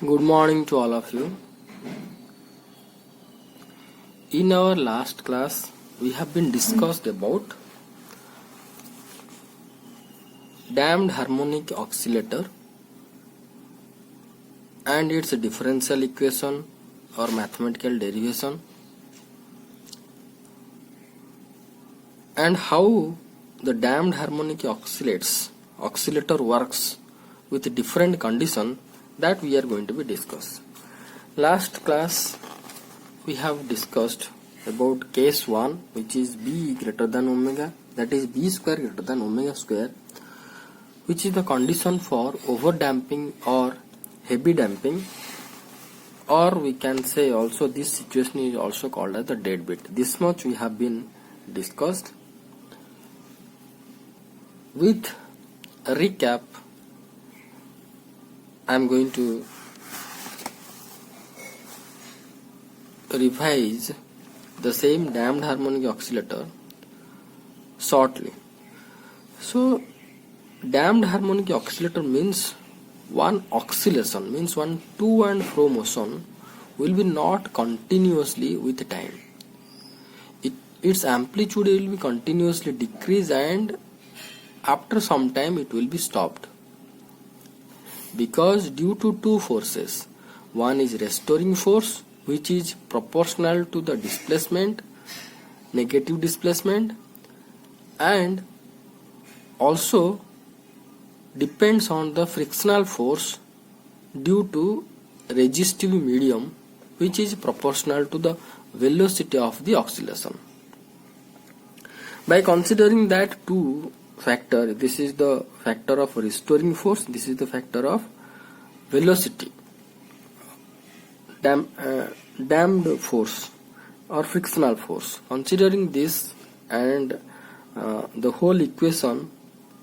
Good morning to all of you. In our last class, we have been discussed about damped harmonic oscillator and its differential equation or mathematical derivation, and how the damped harmonic oscillator works with different condition that we are going to be discuss. Last class we have discussed about case 1, which is b greater than omega, that is b square greater than omega square, which is the condition for over damping or heavy damping, or we can say also this situation is also called as the deadbeat. This much we have been discussed. With a recap, I am going to revise the same damped harmonic oscillator shortly. So, damped harmonic oscillator means one oscillation, means one to and fro motion will be not continuously with time. Its amplitude will be continuously decrease, and after some time it will be stopped. Because due to two forces, one is restoring force, which is proportional to the displacement, negative displacement, and also depends on the frictional force due to resistive medium, which is proportional to the velocity of the oscillation. By considering that two factor, this is the factor of restoring force, this is the factor of velocity, damped force or frictional force. Considering this, and the whole equation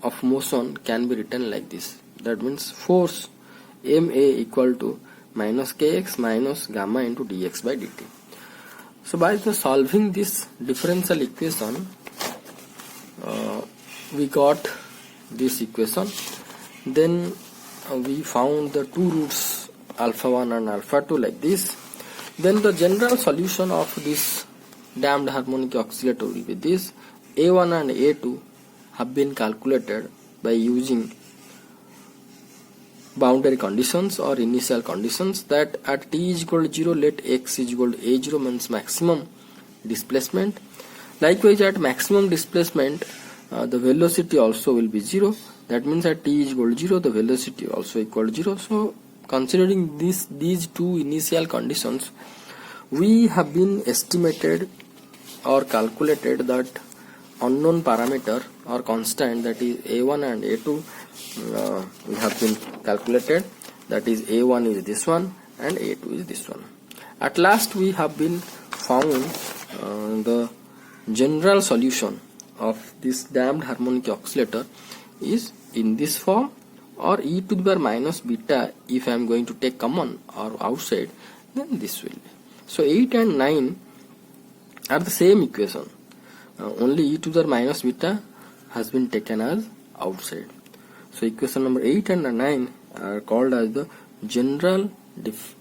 of motion can be written like this. That means force ma equal to minus kx minus gamma into dx by dt. So by solving this differential equation, we got this equation. Then we found the two roots alpha 1 and alpha 2 like this. Then the general solution of this damped harmonic oscillator will be this. A1 and A2 have been calculated by using boundary conditions or initial conditions, that at t is equal to 0 let x is equal to a0 means maximum displacement. Likewise, at maximum displacement the velocity also will be 0. That means at t is equal to 0 the velocity also equal to 0. So considering these two initial conditions, we have been estimated or calculated that unknown parameter or constant, that is a1 and a2 we have been calculated, that is a1 is this one and a2 is this one. At last we have been found the general solution of this damped harmonic oscillator is in this form, or e to the power minus beta if I am going to take common or outside, then this will be. So 8 and 9 are the same equation, only e to the power minus beta has been taken as outside. So equation number 8 and 9 are called as the general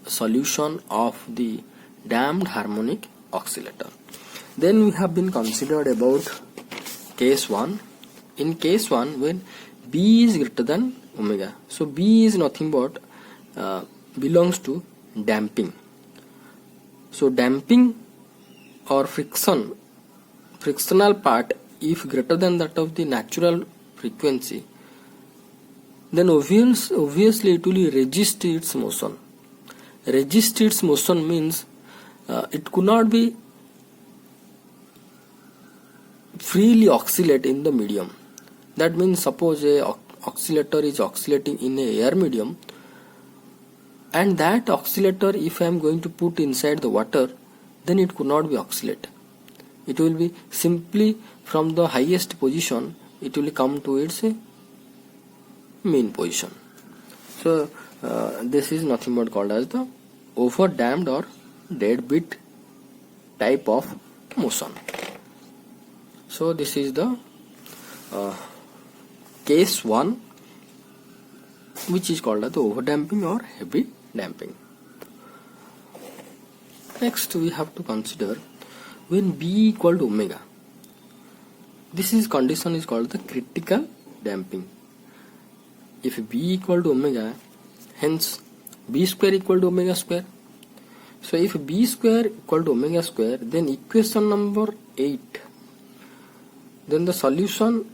solution of the damped harmonic oscillator. Then we have been considered about case 1. In case 1, when b is greater than omega, so b is nothing but belongs to damping. So damping or frictional part, if greater than that of the natural frequency, then obviously it will resist its motion. Resist its motion means it could not be freely oscillate in the medium. That means suppose a oscillator is oscillating in a air medium, and that oscillator if I am going to put inside the water, then it could not be oscillate. It will be simply from the highest position it will come to its mean position. So this is nothing but called as the over damped or deadbeat type of motion. So this is the case 1, which is called as the overdamping or heavy damping. Next we have to consider when B equal to omega. This is condition is called the critical damping. If B equal to omega, hence B square equal to omega square. So if B square equal to omega square, then equation number 8, then the solution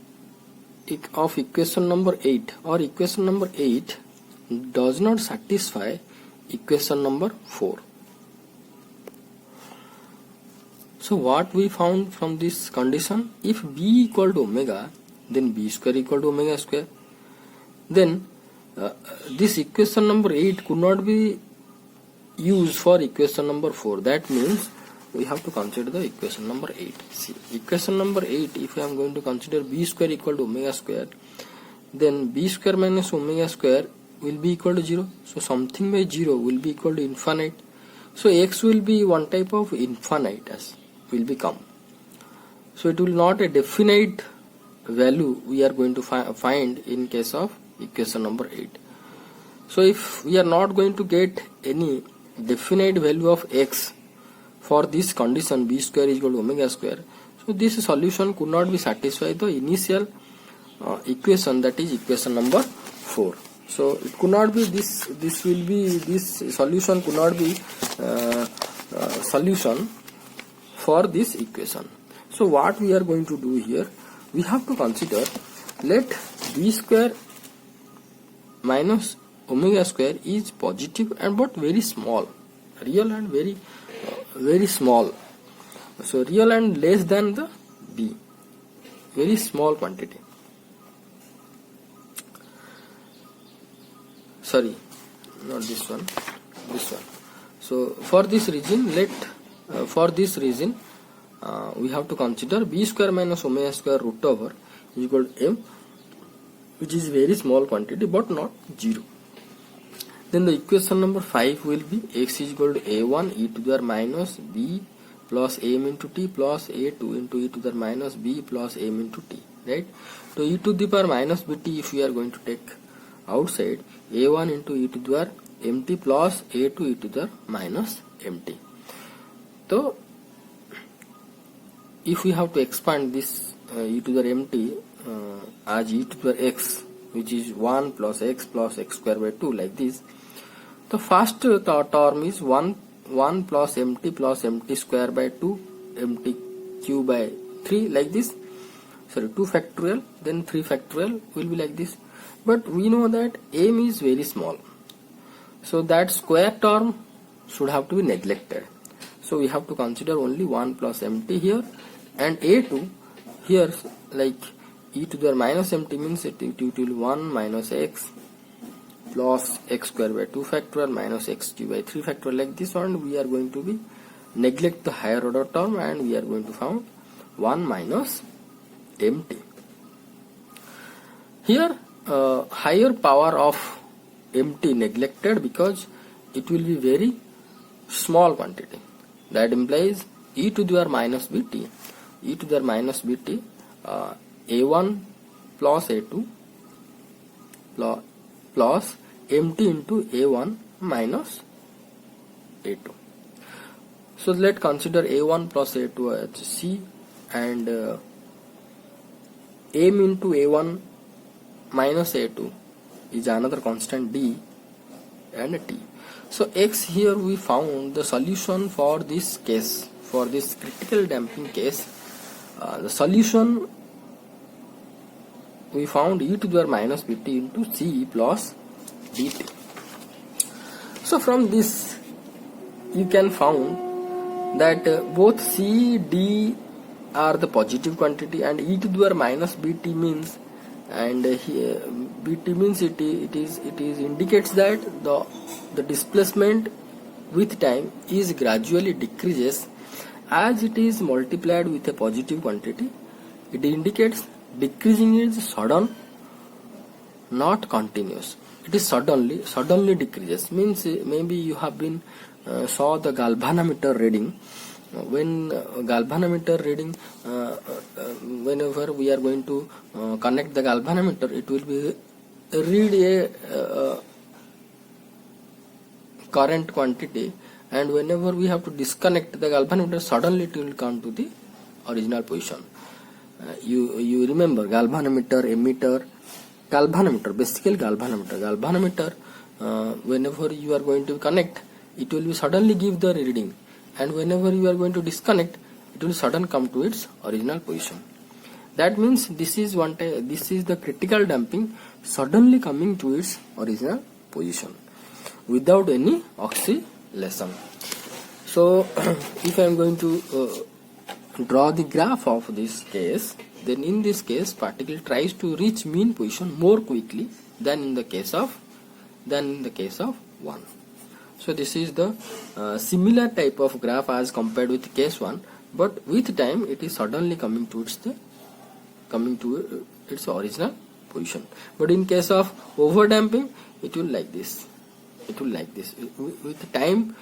of equation number 8 or equation number 8 does not satisfy equation number 4. So what we found from this condition, if B equal to omega, then B square equal to omega square, then this equation number 8 could not be used for equation number 4. That means we have to consider the equation number 8. See, equation number 8, if I am going to consider B square equal to omega square, then B square minus omega square will be equal to 0. So something by 0 will be equal to infinite. So x will be one type of infinite as will become. So it will not a definite value we are going to find in case of equation number 8. So if we are not going to get any definite value of x for this condition B square is equal to omega square, so this solution could not be satisfied the initial equation, that is equation number 4. So it could not be this solution could not be solution for this equation. So what we are going to do here, we have to consider, let B square minus omega square is positive and but very small, real and very small. So real and less than the B, very small quantity. Sorry, not this one, this one. So for this reason, we have to consider B square minus omega square root over is equal to m, which is very small quantity but not 0. Then the equation number 5 will be x is equal to a1 e to the power minus b plus m into t plus a2 into e to the power minus b plus m into t, right? So e to the power minus bt, if we are going to take outside, a1 into e to the power mt plus a2 e to the power minus mt. So if we have to expand this e to the power mt as e to the power x, which is 1 plus x square by 2, like this, the first term is 1 plus mt square by 2 mt cube by 3, like this. Sorry, 2 factorial, then 3 factorial will be like this. But we know that m is very small, so that square term should have to be neglected. So we have to consider only 1 plus mt here, and a2 here, like e to the power minus mt means it will be 1 minus x plus x square by 2 factorial minus x cube by 3 factorial, like this one. We are going to be neglect the higher order term and we are going to find 1 minus mt. Here higher power of mt neglected because it will be very small quantity. That implies e to the power minus bt, e to the power minus bt, a1 plus a2 plus mt into a1 minus a2. So let's consider a1 plus a2 as c, and m into a1 minus a2 is another constant d and t. So x, here we found the solution for this case, for this critical damping case. The solution we found e to the power minus bt into c plus dt. So from this you can found that both c, d are the positive quantity, and e to the power minus bt means, and here bt means it indicates that the displacement with time is gradually decreases as it is multiplied with a positive quantity. It indicates decreasing is sudden, not continuous. It is suddenly decreases. Means maybe you have been saw the galvanometer reading. When galvanometer reading, whenever we are going to connect the galvanometer, it will be read a current quantity, and whenever we have to disconnect the galvanometer, suddenly it will come to the original position. You remember galvanometer, ammeter, galvanometer, basically galvanometer. Whenever you are going to connect, it will be suddenly give the reading, and whenever you are going to disconnect, it will suddenly come to its original position. That means this is the critical damping suddenly coming to its original position without any oscillation. So if I am going to draw the graph of this case, then in this case particle tries to reach mean position more quickly than in the case of 1. So this is the similar type of graph as compared with case 1, but with time it is suddenly coming to its original position. But in case of overdamping, it will like this. With time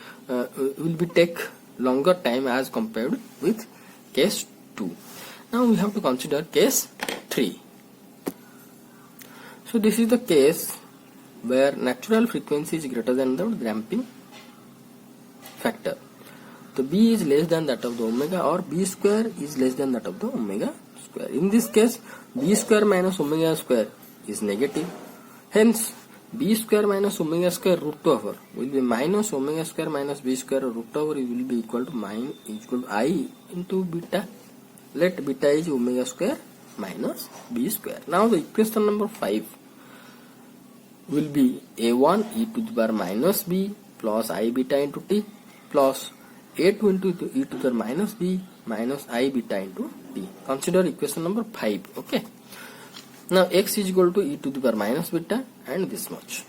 will be take longer time as compared with case 2. Now we have to consider case 3. So this is the case where natural frequency is greater than the damping factor. The B is less than that of the omega, or B square is less than that of the omega square. In this case, B square minus omega square is negative. Hence, B square minus omega square root over will be minus omega square minus B square root over will be equal to I into beta. Let beta is omega square minus B square. Now the equation number 5 will be A1 e to the power minus B plus I beta into T plus A2 into e to the minus B minus I beta into T. Consider equation number 5. Okay. Now x is equal to e to the power minus beta and this much.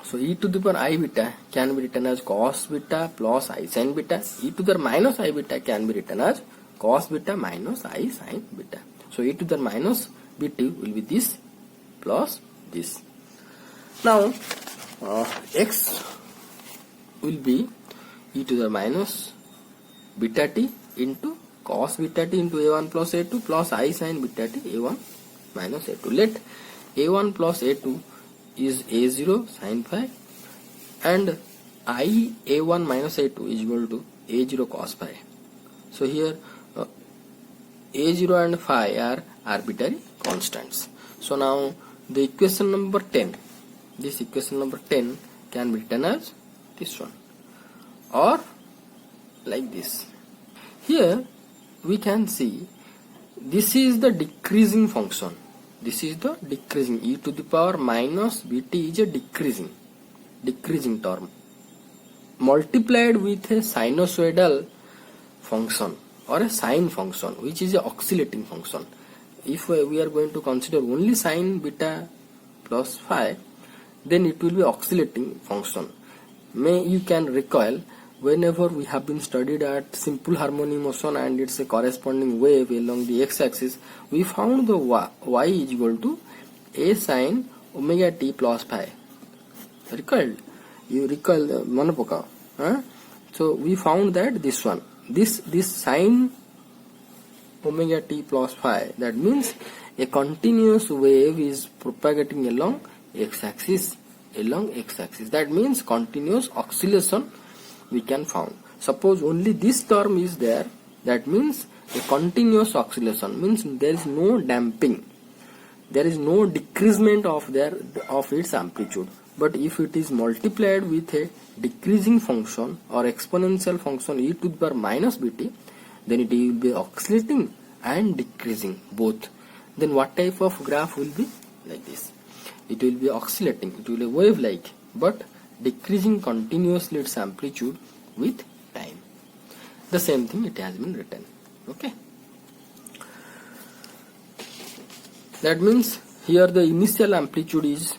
So e to the power I beta can be written as cos beta plus I sin beta. E to the minus I beta can be written as cos beta minus I sin beta. So e to the minus bt will be this plus this. Now x will be e to the minus beta t into cos beta t into a1 plus a2 plus I sin beta t a1 minus a2. Let a1 plus a2 is a0 sin phi and I a1 minus a2 is equal to a0 cos phi. So here a0 and phi are arbitrary constants. So now the equation number 10, this equation number 10 can be written as this one or like this. Here we can see this is the decreasing function. This is the decreasing. E to the power minus bt is a decreasing term multiplied with a sinusoidal function or a sine function which is a oscillating function. If we are going to consider only sine beta plus phi, then it will be oscillating function. You can recall whenever we have been studied at simple harmonic motion and its a corresponding wave along the x-axis, we found the y is equal to a sin omega t plus phi. You recall Manapoka? So we found that this one, this sin omega t plus phi, that means a continuous wave is propagating along x-axis. That means continuous oscillation we can found. Suppose only this term is there, that means a continuous oscillation, means there is no damping, there is no decreasement of its amplitude. But if it is multiplied with a decreasing function or exponential function e to the power minus bt, then it will be oscillating and decreasing both. Then what type of graph will be like this? It will be oscillating, it will be wave like, but decreasing continuously its amplitude with time. The same thing it has been written. Okay. That means here the initial amplitude is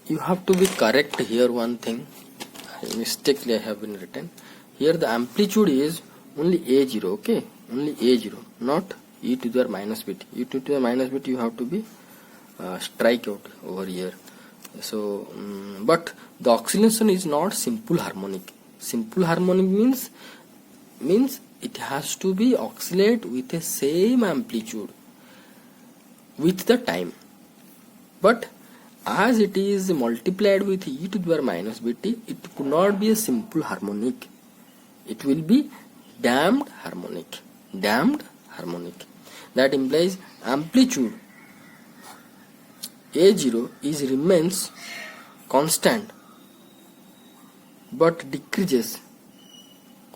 you have to be correct here. One thing mistakenly I have been written here, the amplitude is only a0. Okay, only a0, not e to the minus bit. E to the minus bit you have to be strike out over here. So but the oscillation is not simple harmonic. Simple harmonic means it has to be oscillate with the same amplitude with the time. But as it is multiplied with e to the power minus bt, it could not be a simple harmonic. It will be damped harmonic. Damped harmonic. That implies amplitude A0 remains constant but decreases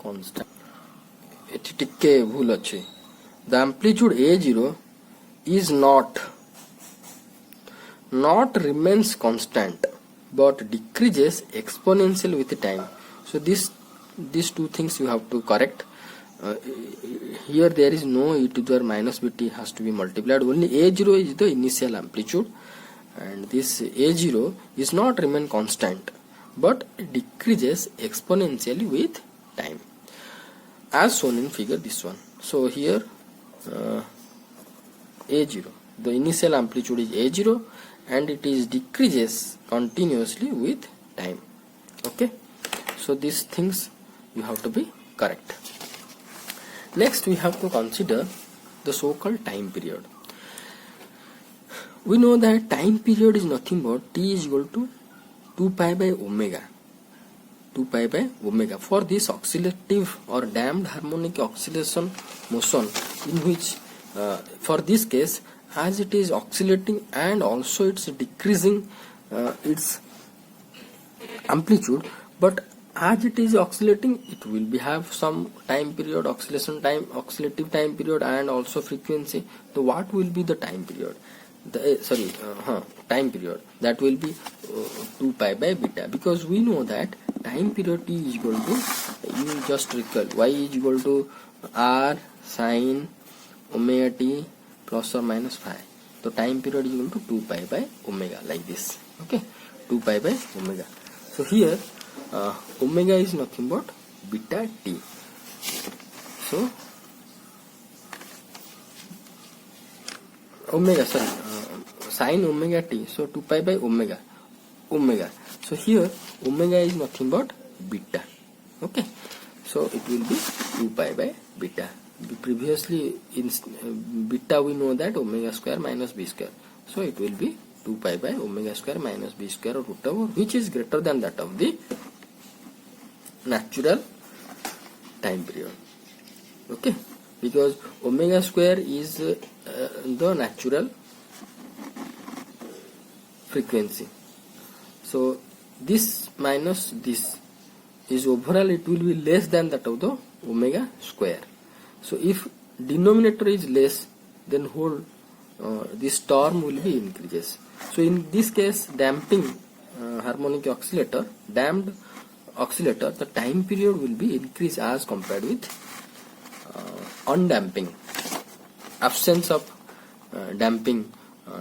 constant. ଏଠି ଟିକେ ଭୁଲ ଅଛି. The amplitude A0 is not remains constant but decreases exponentially with time. So these two things you have to correct. Here there is no e to the power minus bt has to be multiplied. Only A0 is the initial amplitude, and this A0 is not remain constant but decreases exponentially with time, as shown in figure this one. So here A0, the initial amplitude is A0 and it is decreases continuously with time. Okay, so these things you have to be correct. Next we have to consider the so-called time period. We know that time period is nothing but t is equal to 2 pi by omega. 2 pi by omega for this oscillative or damped harmonic oscillation motion, in which for this case, as it is oscillating and also it's decreasing its amplitude, but as it is oscillating it will be have some time period, oscillation time, oscillative time period, and also frequency. So what will be the time period? Time period, that will be 2 pi by beta, because we know that time period t is equal to, you just recall, y is equal to r sine omega t plus or minus phi. So time period is equal to 2 pi by omega, like this. Okay, 2 pi by omega. So here omega is nothing but beta t. So omega, sine omega t, so 2 pi by omega. So here omega is nothing but beta. Okay, so it will be 2 pi by beta. Previously in beta we know that omega square minus b square, so it will be 2 pi by omega square minus b square root over, which is greater than that of the natural time period. Okay, because omega square is the natural frequency. So this minus this is overall, it will be less than that of the omega square. So if denominator is less, then whole this term will be increases. So in this case, damping harmonic oscillator, damped oscillator, the time period will be increased as compared with undamping, absence of damping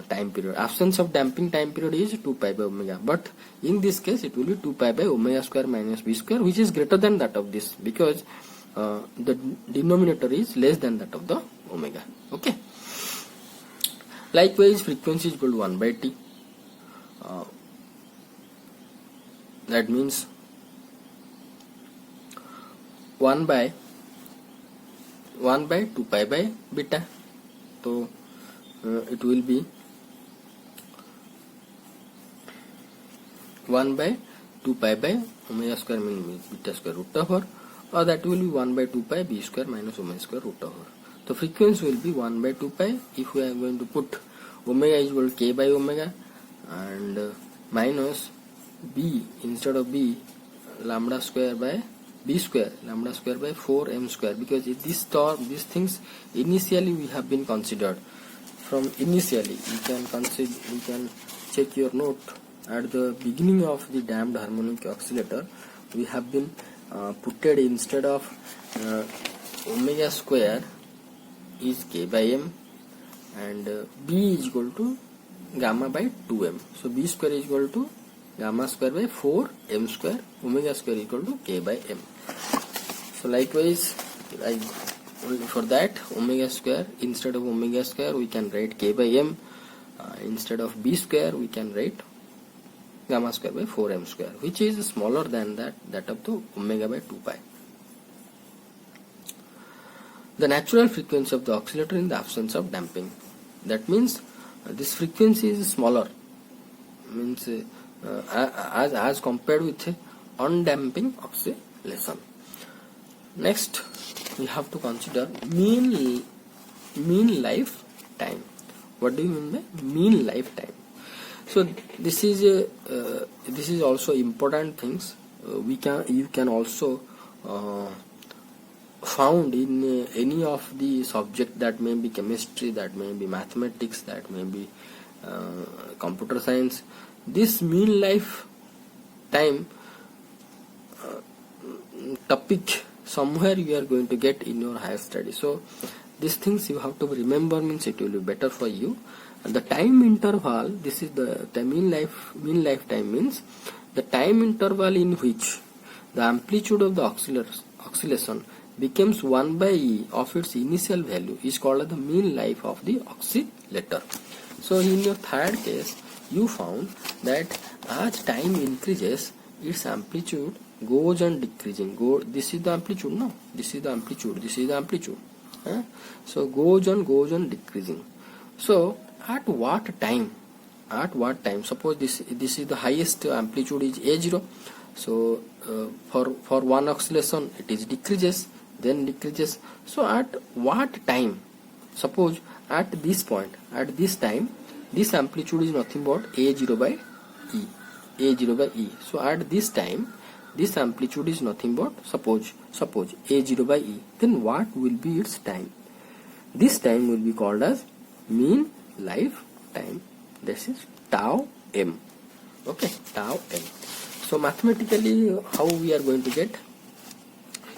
time period. Absence of damping time period is 2 pi by omega, but in this case it will be 2 pi by omega square minus b square, which is greater than that of this, because the denominator is less than that of the omega. Okay, likewise frequency is equal to 1 by t. That means 1 by 2 pi by beta. So it will be 1 by 2 pi by omega square minus beta square root over, or that will be 1 by 2 pi b square minus omega square root over. The frequency will be 1 by 2 pi. If we are going to put omega is equal to k by omega, and minus b, instead of b, lambda square by b square, lambda square by 4m square, because this term, these things initially we have been considered. From initially you can check your note. At the beginning of the damped harmonic oscillator, we have been putted, instead of omega square is k by m, and b is equal to gamma by 2m. So b square is equal to gamma square by 4m square, omega square is equal to k by m. So likewise, for that omega square, instead of omega square we can write k by m, instead of b square we can write gamma square by 4m square, which is smaller than that of the omega by 2 pi. The natural frequency of the oscillator in the absence of damping. That means this frequency is smaller means as compared with undamping oscillation. Next, we have to consider mean lifetime. What do you mean by mean lifetime? So this is also important things. You can also found in any of the subject, that may be chemistry, that may be mathematics, that may be computer science. This mean lifetime topic somewhere you are going to get in your higher study. So these things you have to remember, means it will be better for you. And the time interval, this is the mean lifetime means the time interval in which the amplitude of the oscillation becomes 1 by e of its initial value is called the mean life of the oscillator. So in your third case, you found that as time increases, its amplitude goes on decreasing. This is the amplitude, no? This is the amplitude. This is the amplitude. So goes on decreasing. So at what time? Suppose this is the highest amplitude is a0. So for one oscillation it is decreases, then decreases. So at what time? Suppose at this point, at this time, this amplitude is nothing but a0 by e. So at this time, this amplitude is nothing but suppose a0 by e. Then what will be its time? This time will be called as mean lifetime. This is tau m. Okay, tau m. So mathematically, how we are going to get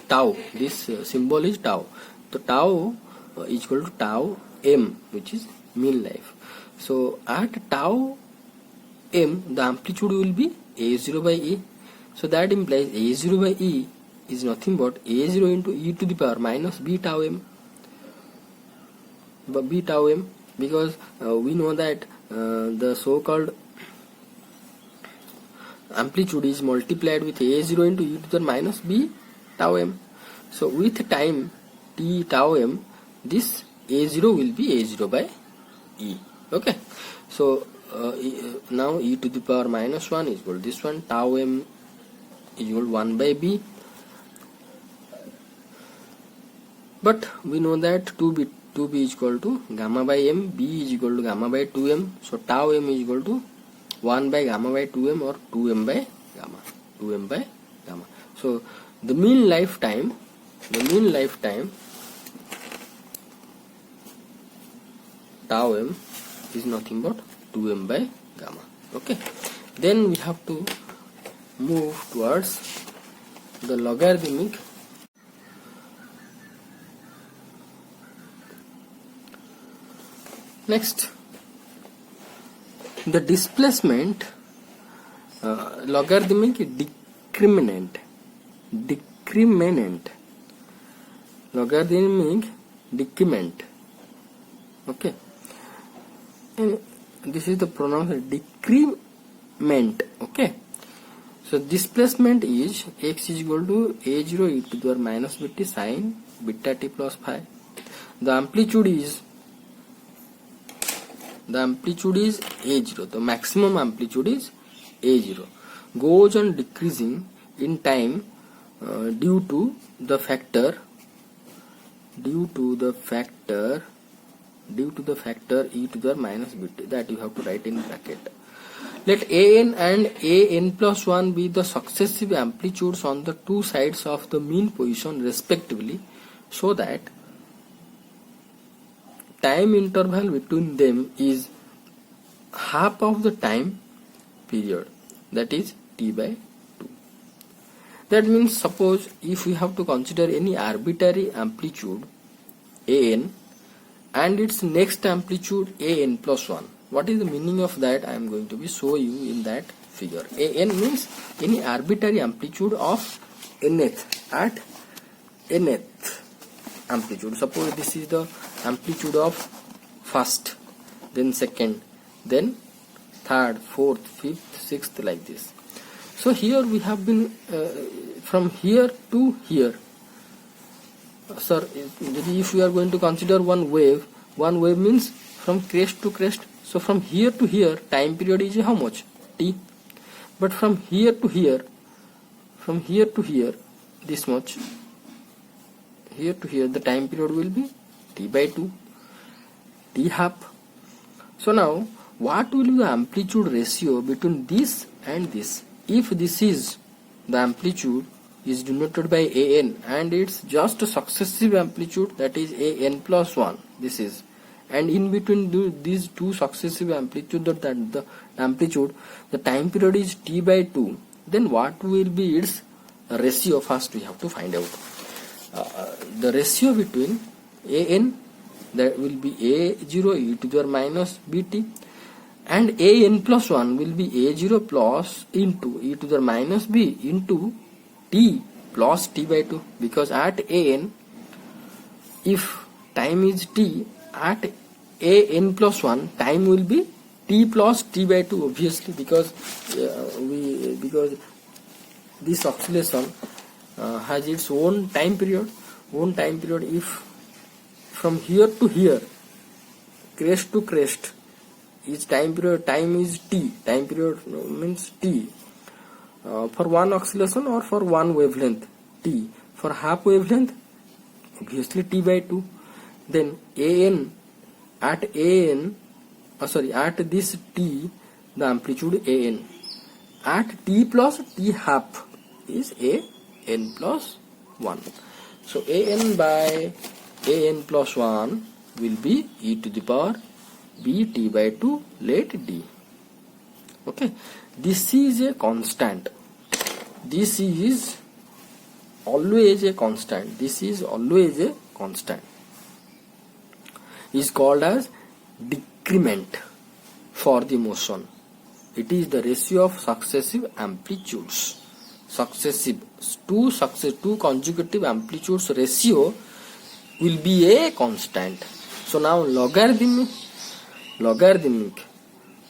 tau? This symbol is tau. So tau is equal to tau m, which is mean life. So at tau m, the amplitude will be a0 by e. So that implies a0 by e is nothing but a0 into e to the power minus b tau m. B tau m, because we know that the so-called amplitude is multiplied with a0 into e to the minus b tau m. So with time t tau m, this a0 will be a0 by e. Okay. So now e to the power minus 1 is equal to this one, tau m is equal to 1 by b. But we know that 2b is equal to gamma by m, b is equal to gamma by 2m. So tau m is equal to 1 by gamma by 2m or 2m by gamma. So the mean lifetime tau m is nothing but 2m by gamma. Okay. Then we have to move towards the logarithmic. Next, the displacement logarithmic decrement. Logarithmic decrement. Okay. And this is the pronoun decrement. Okay. So displacement is x is equal to a0 e to the power minus bt sine beta t plus phi. The amplitude is a0. The maximum amplitude is a0. Goes on decreasing in time due to the factor e to the power minus bt, that you have to write in bracket. Let an and an plus 1 be the successive amplitudes on the two sides of the mean position respectively, so that time interval between them is half of the time period, that is t by 2. That means, suppose if we have to consider any arbitrary amplitude an and its next amplitude an plus 1. What is the meaning of that? I am going to be show you in that figure. An means any arbitrary amplitude of nth at nth amplitude. Suppose this is the amplitude of first, then second, then third, fourth, fifth, sixth, like this. So here we have been from here to here. Sir, if we are going to consider one wave means from crest to crest. So from here to here, time period is how much? t. But from here to here, this much, here to here, the time period will be t by 2, t half. So now, what will be the amplitude ratio between this and this? If this is the amplitude is denoted by an and it's just a successive amplitude, that is an plus 1, this is, and in between these two successive amplitude, that the amplitude, the time period is t by 2, then what will be its ratio? First we have to find out the ratio between an, that will be a0 e to the minus bt, and an plus 1 will be a0 plus into e to the minus b into t plus t by 2, because at an, if time is t, at an plus 1 time will be t plus t by 2, obviously, because this oscillation has its own time period. If from here to here, crest to crest, is time is t, time period means t, for one oscillation or for one wavelength t, for half wavelength obviously t by 2. Then at this t, the amplitude an, at t plus t half is an plus 1. So an by an plus 1 will be e to the power b t by 2 let d. Okay, this is a constant. This is always a constant. Is called as decrement for the motion. It is the ratio of successive amplitudes. Two consecutive amplitudes ratio will be a constant. So now logarithmic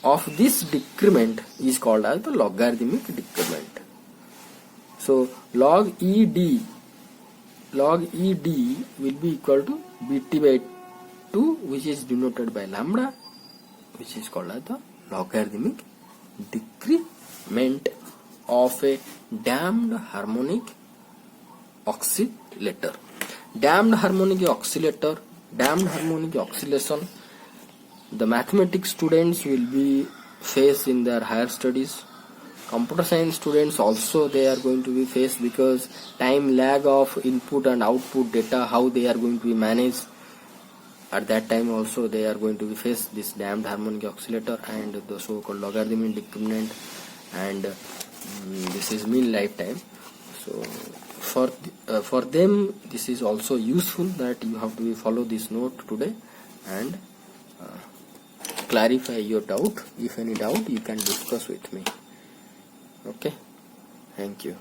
of this decrement is called as the logarithmic decrement. So log ed will be equal to bt by 2, which is denoted by lambda, which is called as the logarithmic decrement of a damped harmonic oscillator. Damped harmonic oscillation, the mathematics students will be face in their higher studies. Computer science students also they are going to be faced, because time lag of input and output data, how they are going to be managed. At that time also they are going to be faced this damped harmonic oscillator and the so-called logarithmic decrement, and this is mean lifetime. So for them this is also useful, that you have to follow this note today and clarify your doubt. If any doubt, you can discuss with me. Okay, thank you.